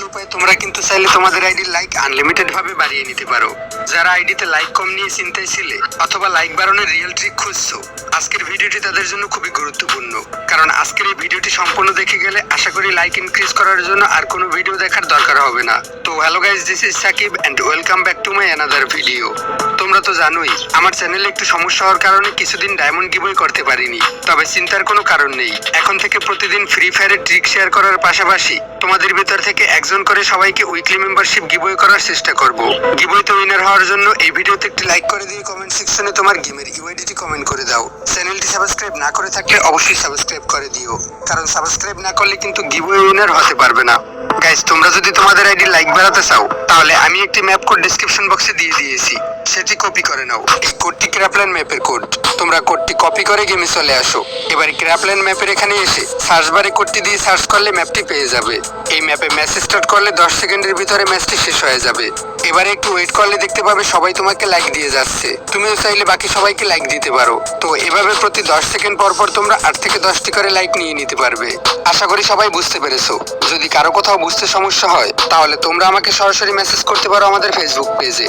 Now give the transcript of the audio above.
উপায়ে তোমরা কিন্তু চাইলে তোমাদের আইডির লাইক আনলিমিটেড ভাবে বাড়িয়ে নিতে পারো। যারা আইডিতে লাইক কম নিয়ে চিন্তায় ছিলে অথবা লাইক বাড়ানোর রিয়েল ট্রিক খুঁজছো, আজকের ভিডিওটি তাদের জন্য খুবই গুরুত্বপূর্ণ। কারণ আজকের এই ভিডিওটি সম্পূর্ণ দেখে গেলে আশা করি লাইক ইনক্রিজ করার জন্য আর কোনো ভিডিও দেখার দরকার হবে না। তো hello guys, this is Sakib and welcome back to my another video. তোমরা তো জানোই আমার চ্যানেলে একটু সমস্যা হওয়ার কারণে কিছুদিন ডায়মন্ড গিভওয়ে করতে পারিনি। তবে চিন্তার কোনো কারণ নেই, এখন থেকে প্রতিদিন ফ্রি ফায়ারের ট্রিক শেয়ার করার পাশাপাশি তোমাদের ভিতর থেকে একজন করে সবাইকে উইকলি মেম্বারশিপ গিভওয়ে করার চেষ্টা করব। গিভওয়েতে উইনার হওয়ার জন্য এই ভিডিওতে একটি লাইক করে দিয়ে কমেন্ট সেকশনে তোমার গেমের ইউআইডিটি কমেন্ট করে দাও। চ্যানেলটি সাবস্ক্রাইব না করে থাকলে অবশ্যই সাবস্ক্রাইব করে দিও, কারণ সাবস্ক্রাইব না করলে কিন্তু গিভওয়ে উইনার হতে পারবে না। গাইস, তোমরা যদি তোমাদের আইডি লাইক বাড়াতে চাও তাহলে আমি একটি ম্যাপ কোড ডেসক্রিপশন বক্সে দিয়ে দিয়েছি, সেটি কপি করে নাও। এই কোডটি ক্র্যাপল্যান্ড ম্যাপের কোড। তোমরা কোডটি কপি করে গেমে চলে আসো। এবার ক্র্যাপল্যান্ড ম্যাপের এখানে এসে সার্চ বারে কোডটি দিয়ে সার্চ করলে ম্যাপটি পেয়ে যাবে। এই ম্যাপে ম্যাচ স্টার্ট করলে 10 সেকেন্ডের ভিতরে ম্যাচটি শেষ হয়ে যাবে। এবারে একটু ওয়েট করলে দেখতে পাবে সবাই তোমাকে লাইক দিয়ে যাচ্ছে। তুমিও চাইলে বাকি সবাইকে লাইক দিতে পারো। তো এভাবে প্রতি 10 সেকেন্ড পর পর তোমরা 8 থেকে 10টি করে লাইক নিয়ে নিতে পারবে। আশা করি সবাই বুঝতে পেরেছো। যদি কারো কোথাও বুঝতে সমস্যা হয় তাহলে তোমরা আমাকে সরাসরি মেসেজ করতে পারো আমাদের ফেসবুক পেজে।